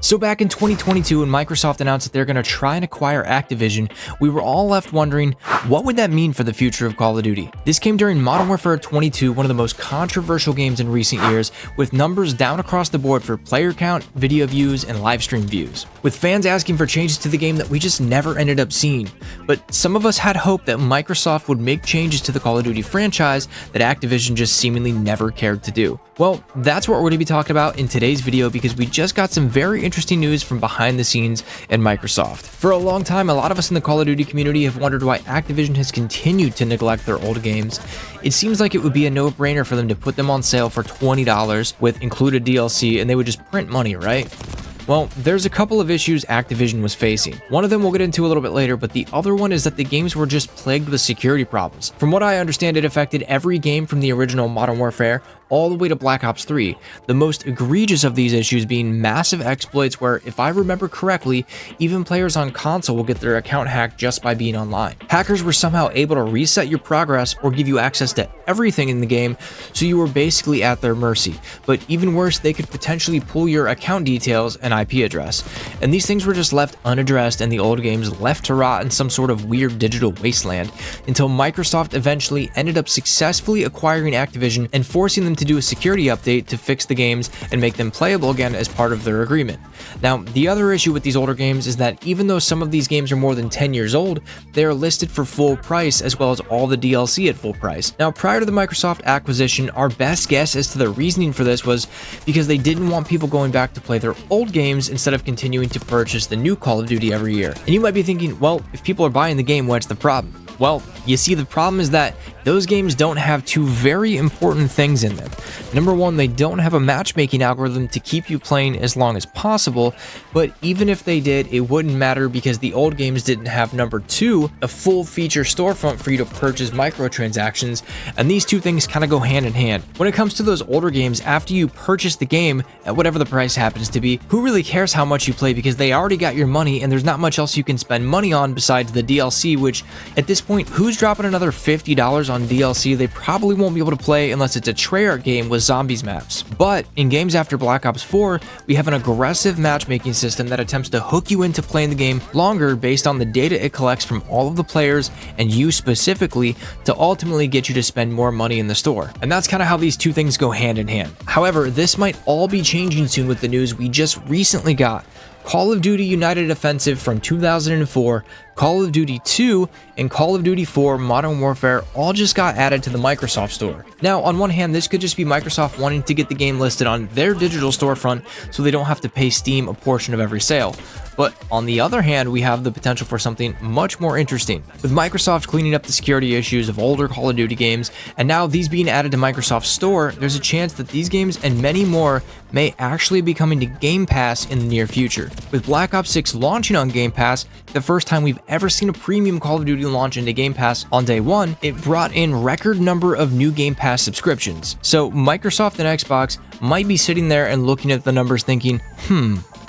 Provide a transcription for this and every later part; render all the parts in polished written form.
So back in 2022, when Microsoft announced that they're going to try and acquire Activision, we were all left wondering, what would that mean for the future of Call of Duty? This came during Modern Warfare 22, one of the most controversial games in recent years, with numbers down across the board for player count, video views, and live stream views, with fans asking for changes to the game that we just never ended up seeing. But some of us had hope that Microsoft would make changes to the Call of Duty franchise that Activision just seemingly never cared to do. Well, that's what we're going to be talking about in today's video, because we just got some very interesting news from behind the scenes at Microsoft. For a long time, a lot of us in the Call of Duty community have wondered why Activision has continued to neglect their old games. It seems like it would be a no-brainer for them to put them on sale for $20 with included DLC, and they would just print money, right? Well, there's a couple of issues Activision was facing. One of them we'll get into a little bit later, but the other one is that the games were just plagued with security problems. From what I understand, it affected every game from the original Modern Warfare all the way to Black Ops 3, the most egregious of these issues being massive exploits where, if I remember correctly, even players on console will get their account hacked just by being online. Hackers were somehow able to reset your progress or give you access to everything in the game, so you were basically at their mercy. But even worse, they could potentially pull your account details and IP address. And these things were just left unaddressed and the old games left to rot in some sort of weird digital wasteland, until Microsoft eventually ended up successfully acquiring Activision and forcing them to do a security update to fix the games and make them playable again as part of their agreement. Now, the other issue with these older games is that even though some of these games are more than 10 years old, they are listed for full price as well as all the DLC at full price. Now, prior to the Microsoft acquisition, our best guess as to the reasoning for this was because they didn't want people going back to play their old games instead of continuing to purchase the new Call of Duty every year. And you might be thinking, well, if people are buying the game, what's the problem? Well, you see, the problem is that those games don't have two very important things in them. Number one, they don't have a matchmaking algorithm to keep you playing as long as possible, but even if they did, it wouldn't matter because the old games didn't have, number two, a full feature storefront for you to purchase microtransactions, and these two things kind of go hand in hand. When it comes to those older games, after you purchase the game, at whatever the price happens to be, who really cares how much you play because they already got your money and there's not much else you can spend money on besides the DLC, which at this point, who's dropping another $50 on DLC they probably won't be able to play unless it's a Treyarch game with zombies maps. But in games after Black Ops 4, we have an aggressive matchmaking system that attempts to hook you into playing the game longer based on the data it collects from all of the players and you specifically to ultimately get you to spend more money in the store. And that's kind of how these two things go hand in hand. However, this might all be changing soon with the news we just recently got. Call of Duty United Offensive from 2004, Call of Duty 2, and Call of Duty 4 Modern Warfare all just got added to the Microsoft Store. Now, on one hand, this could just be Microsoft wanting to get the game listed on their digital storefront so they don't have to pay Steam a portion of every sale. But on the other hand, we have the potential for something much more interesting. With Microsoft cleaning up the security issues of older Call of Duty games, and now these being added to Microsoft's store, there's a chance that these games and many more may actually be coming to Game Pass in the near future. With Black Ops 6 launching on Game Pass, the first time we've ever seen a premium Call of Duty launch into Game Pass on day one, it brought in record number of new Game Pass subscriptions. So Microsoft and Xbox might be sitting there and looking at the numbers thinking,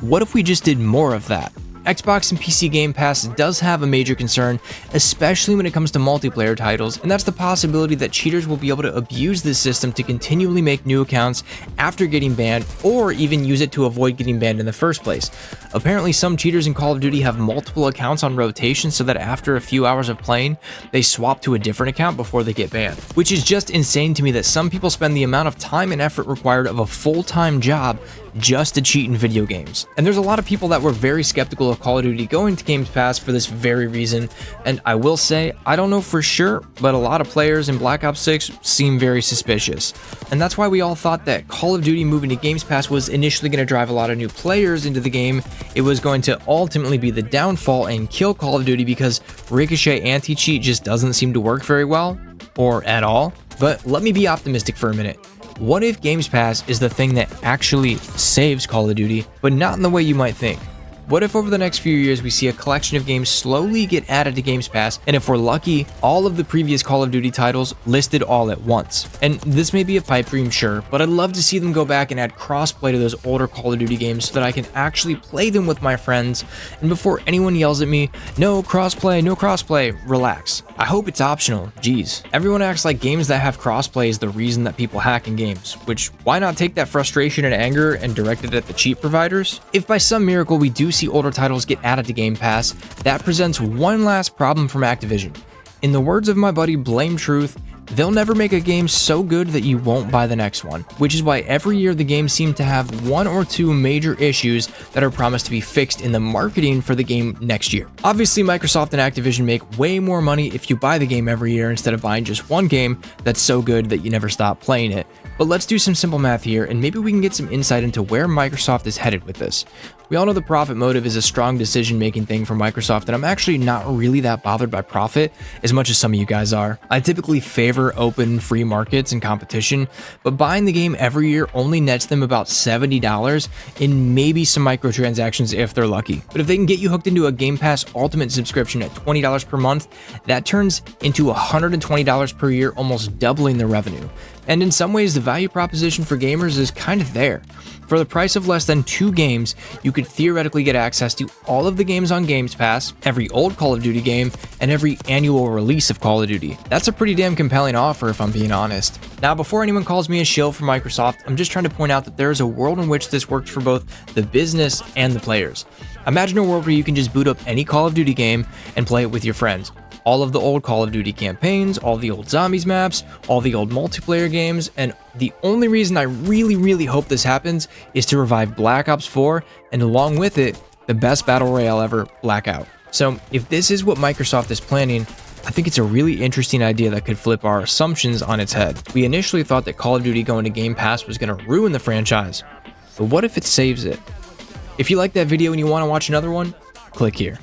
what if we just did more of that? Xbox and PC Game Pass does have a major concern, especially when it comes to multiplayer titles, and that's the possibility that cheaters will be able to abuse this system to continually make new accounts after getting banned, or even use it to avoid getting banned in the first place. Apparently, some cheaters in Call of Duty have multiple accounts on rotation so that after a few hours of playing, they swap to a different account before they get banned. Which is just insane to me that some people spend the amount of time and effort required of a full-time job just to cheat in video games. And there's a lot of people that were very skeptical of Call of Duty going to Game Pass for this very reason, and I will say, I don't know for sure, but a lot of players in Black Ops 6 seem very suspicious. And that's why we all thought that Call of Duty moving to Game Pass was initially going to drive a lot of new players into the game. It was going to ultimately be the downfall and kill Call of Duty because Ricochet anti-cheat just doesn't seem to work very well, or at all. But let me be optimistic for a minute. What if Games Pass is the thing that actually saves Call of Duty, but not in the way you might think? What if over the next few years we see a collection of games slowly get added to Games Pass, and if we're lucky, all of the previous Call of Duty titles listed all at once? And this may be a pipe dream, sure, but I'd love to see them go back and add crossplay to those older Call of Duty games so that I can actually play them with my friends. And before anyone yells at me, no crossplay, no crossplay, relax. I hope it's optional, geez. Everyone acts like games that have crossplay is the reason that people hack in games, which why not take that frustration and anger and direct it at the cheap providers? If by some miracle we do see older titles get added to Game Pass, that presents one last problem from Activision. In the words of my buddy Blame Truth, they'll never make a game so good that you won't buy the next one, which is why every year the games seem to have one or two major issues that are promised to be fixed in the marketing for the game next year. Obviously, Microsoft and Activision make way more money if you buy the game every year instead of buying just one game that's so good that you never stop playing it. But let's do some simple math here, and maybe we can get some insight into where Microsoft is headed with this. We all know the profit motive is a strong decision-making thing for Microsoft, and I'm actually not really that bothered by profit as much as some of you guys are. I typically favor open, free markets and competition, but buying the game every year only nets them about $70 in maybe some microtransactions if they're lucky. But if they can get you hooked into a Game Pass Ultimate subscription at $20 per month, that turns into $120 per year, almost doubling their revenue. And in some ways, the value proposition for gamers is kind of there. For the price of less than 2 games, you could theoretically get access to all of the games on Games Pass, every old Call of Duty game, and every annual release of Call of Duty. That's a pretty damn compelling offer if I'm being honest. Now, before anyone calls me a shill for Microsoft, I'm just trying to point out that there is a world in which this works for both the business and the players. Imagine a world where you can just boot up any Call of Duty game and play it with your friends. All of the old Call of Duty campaigns, all the old zombies maps, all the old multiplayer games, and the only reason I really hope this happens is to revive Black Ops 4, and along with it, the best battle royale ever, Blackout. So if this is what Microsoft is planning, I think it's a really interesting idea that could flip our assumptions on its head. We initially thought that Call of Duty going to Game Pass was going to ruin the franchise, but what if it saves it? If you like that video and you want to watch another one, click here.